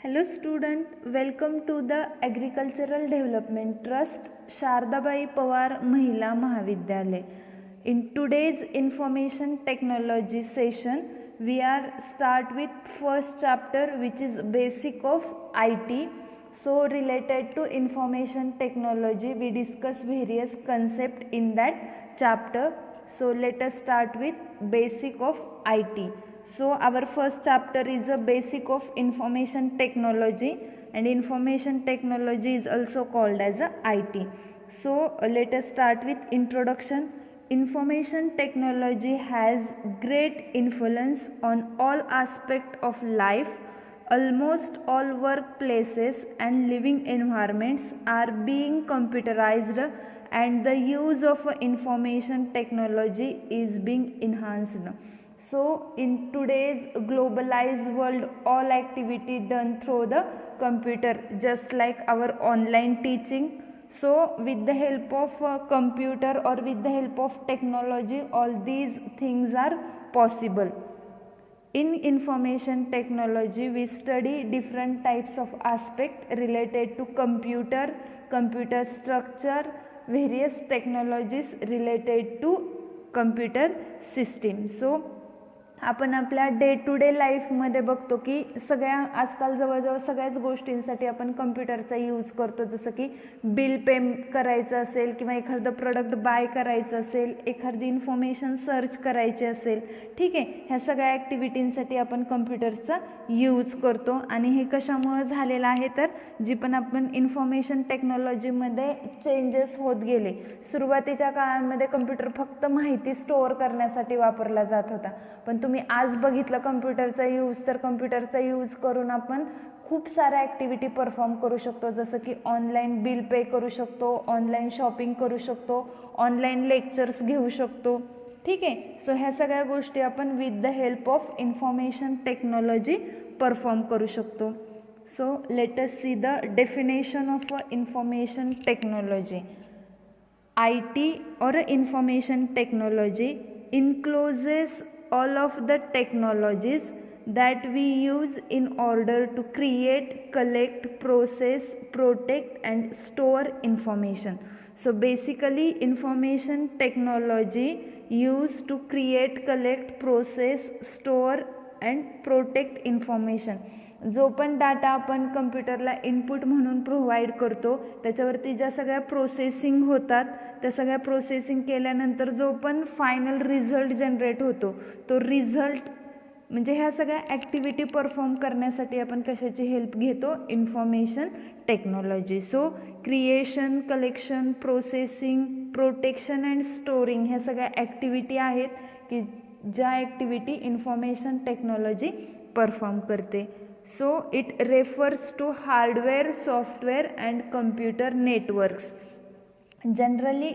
Hello student, welcome to the Agricultural Development Trust Shardabai Pawar Mahila Mahavidyalaya. In today's information technology session, we are start with first chapter which is basic of IT. So related to information technology, we discuss various concepts in that chapter. So let us start with basic of IT. So our first chapter is a basic of information technology, and information technology is also called as a IT. So let us start with introduction. Information technology has great influence on all aspects of life. Almost all workplaces and living environments are being computerized, and the use of information technology is being enhanced. So in today's globalized world, all activity done through the computer, just like our online teaching. So with the help of a computer or with the help of technology, all these things are possible. In information technology, we study different types of aspects related to computer structure, various technologies related to computer system. So आपण आपल्या day to day लाईफमध्ये बघतो की आजकाल जवळजवळ सगळ्याच गोष्टींसाठी आपण कम्प्युटरचा यूज करतो. जसं की बिल पे करायचं असेल किंवा एखादं प्रोडक्ट बाय करायचं असेल, एखादी इन्फॉर्मेशन सर्च करायची असेल, ठीक आहे, ह्या सगळ्या ॲक्टिव्हिटींसाठी आपण कम्प्युटरचा यूज करतो. आणि हे कशामुळे झालेलं आहे तर जी पण आपण इन्फॉर्मेशन टेक्नॉलॉजीमध्ये चेंजेस होत गेले. सुरुवातीच्या काळामध्ये कम्प्युटर फक्त माहिती स्टोअर करण्यासाठी वापरला जात होता, पण तुम्ही आज बघितलं कम्प्युटरचा यूज, तर कम्प्युटरचा यूज करून आपण खूप साऱ्या ॲक्टिव्हिटी परफॉर्म करू शकतो. जसं की ऑनलाईन बिल पे करू शकतो, ऑनलाईन शॉपिंग करू शकतो, ऑनलाईन लेक्चर्स घेऊ शकतो, ठीक आहे. सो ह्या सगळ्या गोष्टी आपण with the help of information technology perform करू शकतो. So let us see the definition of information technology. IT or information technology encloses all of the technologies that we use in order to create, collect, process, protect and store information. So basically information technology used to create, collect, process, store and protect information. जो पण data आपण कम्प्युटरला input म्हणून provide करतो, त्याच्यावरती ज्या सगळ्या processing होतात, त्या सगळ्या प्रोसेसिंग केल्यानंतर जो पण फायनल रिझल्ट जनरेट होतो, तो रिझल्ट म्हणजे ह्या सगळ्या ॲक्टिव्हिटी परफॉर्म करण्यासाठी आपण कशाची हेल्प घेतो? Information technology. So creation, collection, processing, protection and storing ह्या सगळ्या ॲक्टिव्हिटी आहेत की ज्या ॲक्टिव्हिटी इन्फॉर्मेशन टेक्नॉलॉजी परफॉर्म करते. So it refers to hardware, software and computer networks. Generally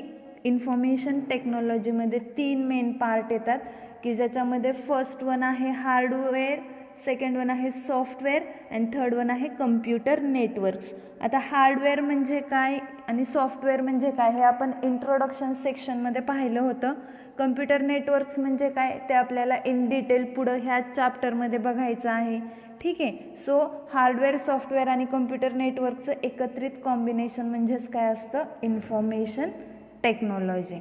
information टेक्नॉलॉजीमध्ये 3 मेन पार्ट येतात की ज्याच्यामध्ये फर्स्ट वन आहे हार्डवेअर, सेकंड वन आहे सॉफ्टवेअर अँड थर्ड वन आहे कम्प्युटर नेटवर्क्स. आता हार्डवेअर म्हणजे काय आणि सॉफ्टवेअर म्हणजे काय हे आपण इंट्रोडक्शन सेक्शनमध्ये पाहिलं होतं. कम्प्युटर नेटवर्क्स म्हणजे काय ते आपल्याला इन डिटेल पुढं ह्या चॅप्टरमध्ये बघायचं आहे, ठीक आहे. सो हार्डवेअर, सॉफ्टवेअर आणि कम्प्युटर नेटवर्कचं एकत्रित कॉम्बिनेशन म्हणजेच काय असतं? Information technology.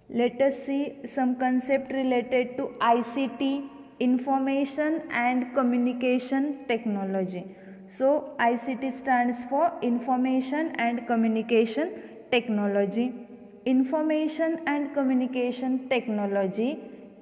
Let us see some concept related to ICT, information and communication technology. So ICT stands for information and communication technology. Information and communication technology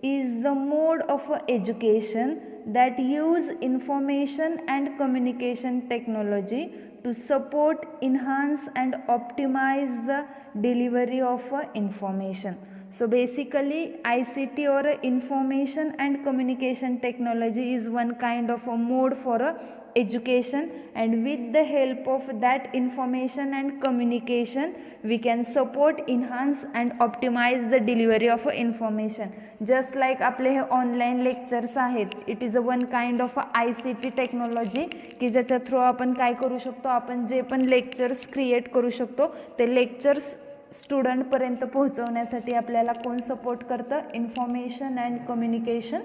is the mode of education that use information and communication technology to support, enhance and optimize the delivery of information. So basically ICT or information and communication technology is one kind of a mode for a education, and with the help of that information and communication we can support, enhance and optimize the delivery of information. Just like आपले हे online lectures आहेत, it is a one kind of ICT technology की ज्याच्या through आपण काय करू शकतो? आपण जे पण लेक्चर्स क्रिएट करू शकतो ते लेक्चर्स स्टुडंटपर्यंत पोहोचवण्यासाठी आपल्याला कोण सपोर्ट करतं? इन्फॉर्मेशन अँड कम्युनिकेशन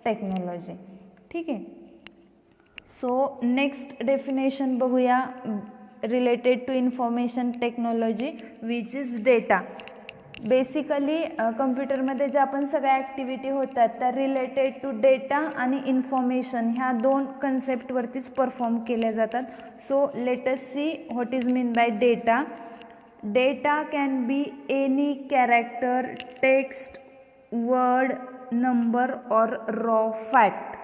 टेक्नॉलॉजी, ठीक आहे. सो नेक्स्ट डेफिनेशन बघूया related to information technology which is data. Basically कम्प्युटरमध्ये ज्या आपण सगळ्या ॲक्टिव्हिटी होतात त्या रिलेटेड टू डेटा आणि इन्फॉर्मेशन ह्या दोन कन्सेप्टवरतीच परफॉर्म केल्या जातात. So let us see what is mean by data. Data can be any character, text, word, number और रॉ फॅक्ट.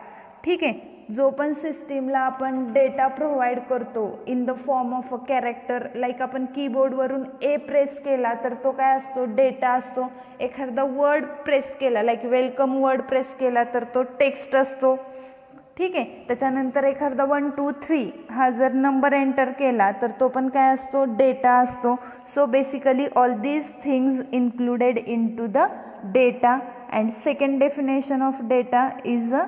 ठीक आहे. जो पण सिस्टीमला आपण डेटा प्रोव्हाइड करतो in the form of a character, like आपण कीबोर्डवरून ए प्रेस केला तर तो काय असतो, डेटा असतो. एखादा वर्ड प्रेस केला लाईक वेलकम वर्ड प्रेस केला तर तो टेक्स्ट असतो. ठीक आहे. त्याच्यानंतर एखादा 1 2 3 हा जर नंबर एंटर केला तर तो पण काय असतो, डेटा असतो. So basically all these things included into the data. And second definition of data is a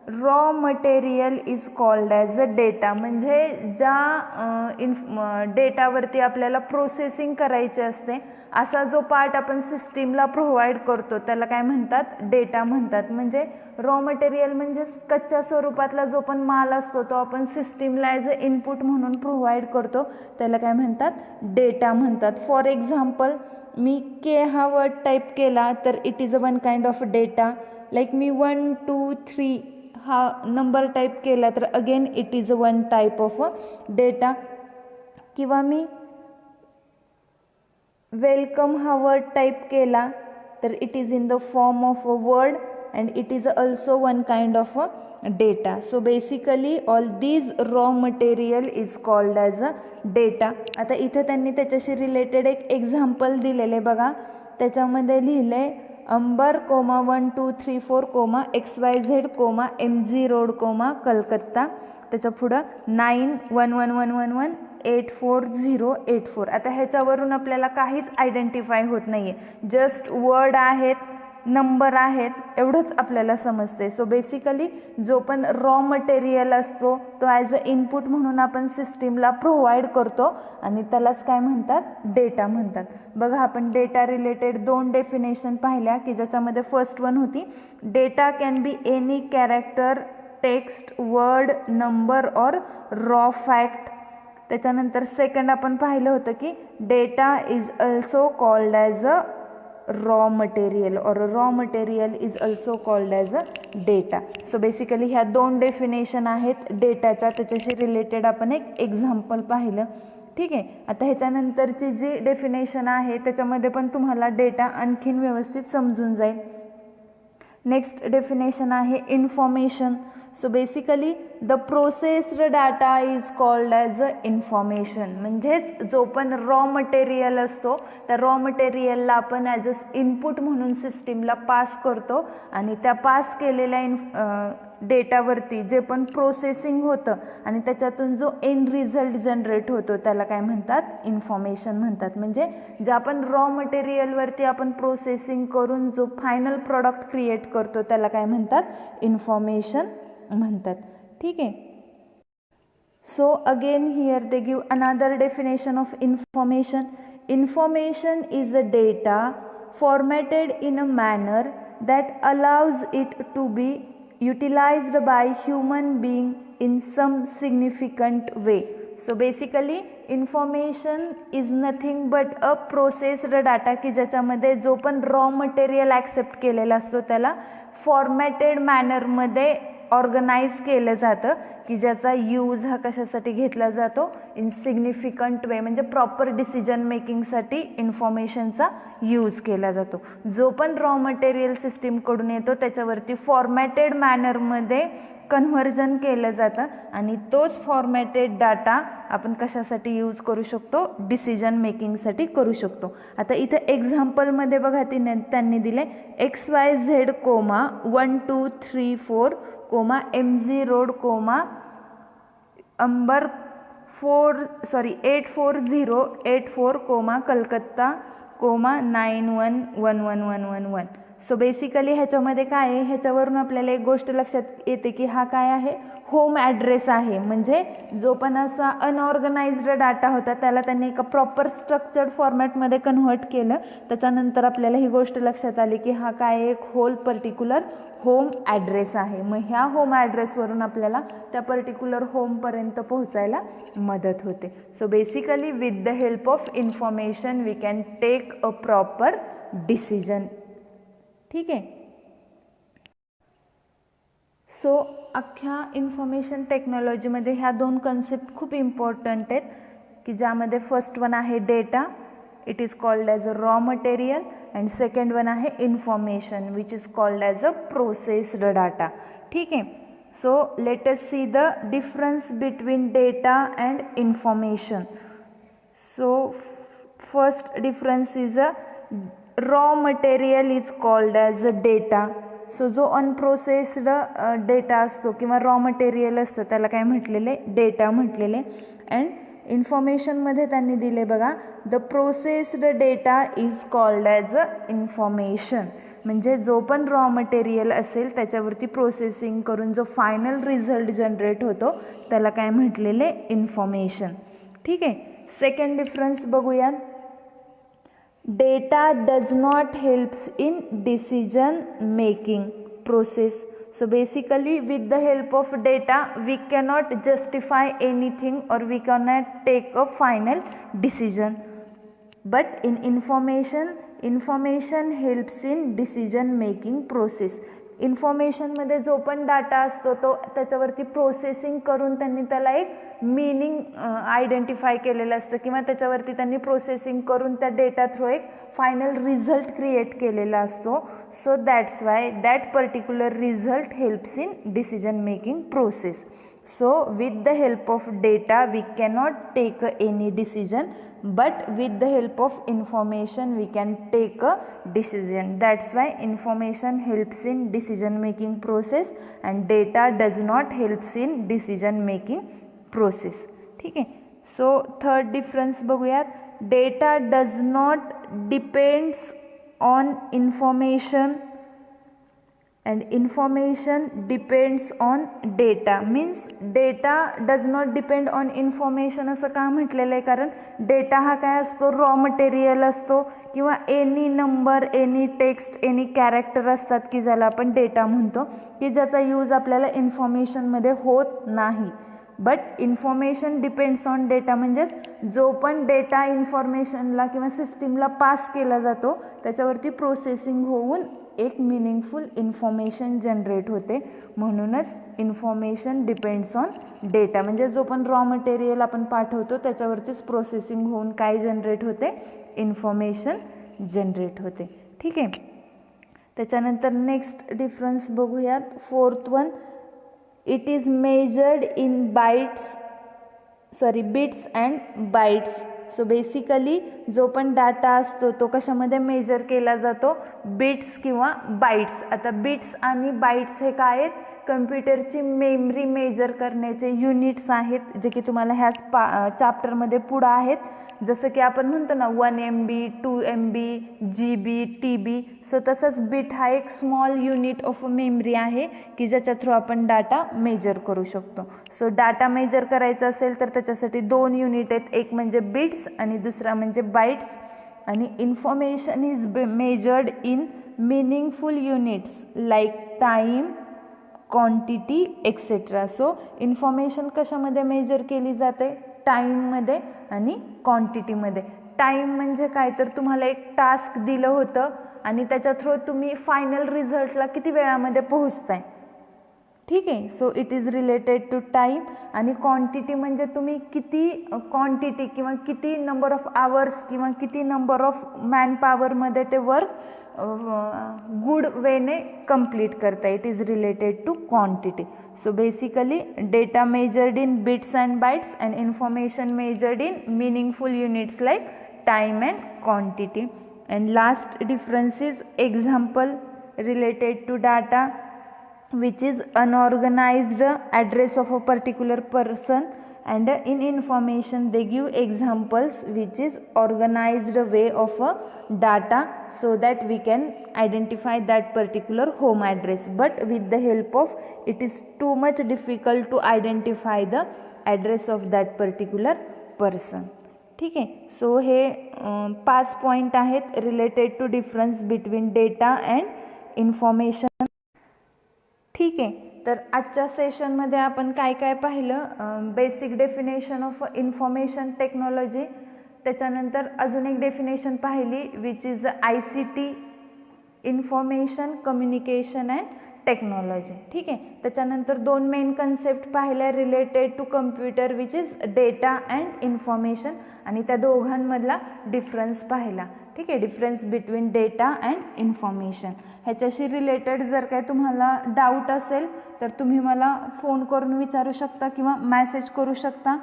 raw material is called as a data. म्हणजे ज्या डेटावरती आपल्याला प्रोसेसिंग करायची असते असा जो पार्ट आपण सिस्टीमला प्रोव्हाइड करतो त्याला काय म्हणतात, डेटा म्हणतात. म्हणजे रॉ मटेरियल म्हणजे कच्च्या स्वरूपातला जो पण माल असतो तो आपण सिस्टीमला ॲज अ इनपुट म्हणून प्रोव्हाइड करतो त्याला काय म्हणतात, डेटा म्हणतात. फॉर एक्झाम्पल मी के हा वर्ड टाईप केला तर it is a one kind of data. Like मी 1 2 3 हा नंबर टाईप केला तर again it is a one type of a data. किंवा मी वेलकम हा वर्ड टाईप केला तर it is in the form of a word and it is also one kind of a data. So basically all these raw material is called as a data. आता इथं त्यांनी त्याच्याशी related एक example दिलेले बघा. त्याच्यामध्ये लिहिले Ambar comma 1 2 3 4 comma XYZ comma MG road comma Calcutta. त्याच्या पुढं 9111118408 आता ह्याच्यावरून आपल्याला काहीच आयडेंटिफाय होत नाही आहे, जस्ट वर्ड आहेत, नंबर आहेत, एवढंच आपल्याला समजते. सो बेसिकली जो पण रॉ मटेरियल असतो तो ॲज अ इनपुट म्हणून आपण सिस्टीमला प्रोव्हाइड करतो आणि त्यालाच काय म्हणतात, डेटा म्हणतात. बघा आपण डेटा रिलेटेड 2 डेफिनेशन पाहिल्या की ज्याच्यामध्ये फर्स्ट वन होती data can be any character, text, word, number और रॉ फॅक्ट. त्याच्यानंतर सेकंड आपण पाहिलं होतं की data is also called as a raw material और raw material is also called as a data. So basically ह्या 2 definition आहेत डेटाच्या, त्याच्याशी रिलेटेड आपण एक एक्झाम्पल पाहिलं. ठीक आहे. आता ह्याच्यानंतरची जी डेफिनेशन आहे त्याच्यामध्ये पण तुम्हाला डेटा आणखीन व्यवस्थित समजून जाईल. नेक्स्ट डेफिनेशन आहे information. So basically the processed data is called as a information. म्हणजेच जो पण रॉ मटेरियल असतो त्या रॉ मटेरियलला आपण ॲज अ इनपुट म्हणून सिस्टीमला पास करतो आणि त्या पास केलेल्या डेटावरती जे पण प्रोसेसिंग होतं आणि त्याच्यातून जो एंड रिझल्ट जनरेट होतो त्याला काय म्हणतात, इन्फॉर्मेशन म्हणतात. म्हणजे ज्या आपण रॉ मटेरियलवरती आपण प्रोसेसिंग करून जो फायनल प्रॉडक्ट क्रिएट करतो त्याला काय म्हणतात, इन्फॉर्मेशन म्हणतात. ठीक आहे. So again here they give another definition of information. Information is a data formatted in a manner that allows it to be utilized by human being in some significant way. So basically information is nothing but a processed data की ज्याच्यामध्ये जो पण raw material accept केलेला असतो त्याला formatted मॅनरमध्ये organise केलं जातं की ज्याचा यूज हा कशासाठी घेतला जातो, इन सिग्निफिकंट वे म्हणजे प्रॉपर डिसिजन मेकिंगसाठी इन्फॉर्मेशनचा यूज केला जातो. जो पण रॉ मटेरियल सिस्टीमकडून येतो त्याच्यावरती फॉर्मॅटेड मॅनरमध्ये कन्व्हर्जन केलं जातं आणि तोच फॉर्मॅटेड डाटा आपण कशासाठी यूज करू शकतो, डिसिजन मेकिंगसाठी करू शकतो. आता इथं एक्झाम्पलमध्ये बघा त्यांनी दिले XYZ comma 1 2 3 4 comma MG road comma Ambar 84084 comma Calcutta comma 911111. So basically ह्याच्यामध्ये काय आहे, ह्याच्यावरून आपल्याला एक गोष्ट लक्षात येते की हा काय आहे, होम ॲड्रेस आहे, म्हणजे जो पण असा अनऑर्गनाइज्ड डाटा होता त्याला त्यांनी एका प्रॉपर स्ट्रक्चर्ड फॉर्मॅटमध्ये कन्व्हर्ट केलं. त्याच्यानंतर आपल्याला ही गोष्ट लक्षात आली की हा काय एक होल पर्टिक्युलर होम ॲड्रेस आहे. मग ह्या होम ॲड्रेसवरून आपल्याला त्या पर्टिक्युलर होमपर्यंत पोहोचायला मदत होते. So basically with the help of information we can take a proper decision. ठीक आहे. सो अख्ख्या इन्फॉर्मेशन टेक्नॉलॉजीमध्ये ह्या दोन कन्सेप्ट खूप इम्पॉर्टंट आहेत की ज्यामध्ये फर्स्ट वन आहे data, it is called as a raw material, and second one आहे information which is called as a processed data. ठीक आहे. So let us see the difference between data and information. So first difference is a raw material is called as a data. So जो unprocessed data असतो किंवा raw material असतं त्याला काय म्हटलेले, data म्हटलेले. अँड इन्फॉर्मेशनमध्ये त्यांनी दिले बघा, the processed data is called as a information. म्हणजे जो पण रॉ मटेरियल असेल त्याच्यावरती प्रोसेसिंग करून जो फायनल रिझल्ट जनरेट होतो त्याला काय म्हटलेले, इन्फॉर्मेशन. ठीक आहे. सेकंड डिफरन्स बघूया. Data does not helps in decision making process. So basically with the help of data we cannot justify anything or we cannot take a final decision. But in information helps in decision making process. इन्फॉर्मेशनमध्ये जो पण data असतो तो त्याच्यावरती processing करून त्यांनी त्याला एक meaning identify केलेलं असतं किंवा त्याच्यावरती त्यांनी प्रोसेसिंग करून त्या डेटा थ्रू एक फायनल रिझल्ट क्रिएट केलेला असतो. So that's why that particular result helps in decision making process. So with the help of data we cannot take any decision, but with the help of information we can take a decision. That's why information helps in decision making process and data does not helps in decision making process. ठीक आहे. So third difference बघूयात. Data does not depends on information and information depends on data. means data does not depend on information असं का म्हटलेलं आहे, कारण data हा काय असतो, रॉ मटेरियल असतो किंवा any number, any text, any character असतात की ज्याला आपण डेटा म्हणतो, की ज्याचा यूज आपल्याला इन्फॉर्मेशनमध्ये होत नाही. But information depends on data म्हणजे जो पण डेटा इन्फॉर्मेशनला किंवा सिस्टीमला पास केला जातो त्याच्यावरती प्रोसेसिंग होऊन एक मिनिंगफुल इन्फॉर्मेशन जनरेट होते. म्हणूनच इन्फॉर्मेशन डिपेंड्स ऑन डेटा म्हणजे जो पण रॉ मटेरियल आपण पाठवतो त्याच्यावरतीच प्रोसेसिंग होऊन काय जनरेट होते, इन्फॉर्मेशन जनरेट होते. ठीक आहे. त्याच्यानंतर नेक्स्ट डिफरन्स बघूयात. Fourth one, it is measured in bits and bytes. So basically जो पण डाटा असतो तो कशामध्ये मेजर केला जातो, बिट्स किंवा बाईट्स. आता बिट्स आणि बाईट्स हे काय आहेत, कम्प्युटरची मेमरी मेजर करण्याचे युनिट्स आहेत जे की तुम्हाला ह्याच चॅप्टरमध्ये पुढं आहेत. जसं की आपण म्हणतो ना 1 MB 2 MB GB TB. So तसंच बिट हा एक स्मॉल युनिट ऑफ मेमरी आहे की ज्याच्या थ्रू आपण डाटा मेजर करू शकतो. सो डाटा मेजर करायचा असेल तर त्याच्यासाठी 2 युनिट आहेत, एक म्हणजे बिट्स आणि दुसरा म्हणजे बाईट्स. आणि information is measured in meaningful units like time, quantity etcetera. So information कशामध्ये मेजर केली जाते, टाईममध्ये आणि क्वांटिटीमध्ये. टाईम म्हणजे काय तर तुम्हाला एक टास्क दिलं होतं आणि त्याच्या थ्रू तुम्ही फायनल रिझल्टला किती वेळामध्ये पोहोचताय. ठीक आहे. So it is related to time. आणि क्वांटिटी म्हणजे तुम्ही किती क्वांटिटी किंवा किती नंबर ऑफ आवर्स किंवा किती नंबर ऑफ मॅन पॉवरमध्ये ते वर्क गुड वेने कंप्लीट करता. It is related to quantity. So basically data measured in bits and bytes and information measured in meaningful units like time and quantity. And last difference is example related to data which is unorganized address of a particular person and in information they give examples which is organized way of a data so that we can identify that particular home address, but with the help of it is too much difficult to identify the address of that particular person. ठीक आहे. So हे 5 point आहेत related to difference between data and information. ठीक आहे. तर आजच्या सेशनमध्ये आपण काय काय पाहिलं, basic definition of information technology, त्याच्यानंतर अजून एक डेफिनेशन पाहिली which is ICT, information communication and technology. ठीक आहे. त्याच्यानंतर 2 मेन कन्सेप्ट पाहिल्या related to computer which is data and information, आणि त्या दोघांमधला डिफरन्स पाहिला. ठीक आहे. Difference between data and information. ह्याच्याशी रिलेटेड जर काय तुम्हाला डाऊट असेल तर तुम्ही मला फोन करून विचारू शकता किंवा मॅसेज करू शकता.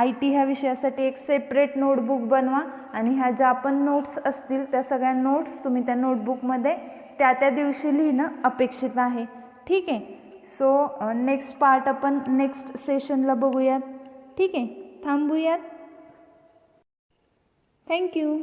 IT ह्या विषयासाठी एक सेपरेट नोटबुक बनवा आणि ह्या ज्या पण नोट्स असतील त्या सगळ्या नोट्स तुम्ही त्या नोटबुकमध्ये त्या दिवशी लिहिणं अपेक्षित आहे. ठीक आहे. सो नेक्स्ट पार्ट आपण नेक्स्ट सेशनला बघूयात. ठीक आहे. थांबूयात. थँक्यू.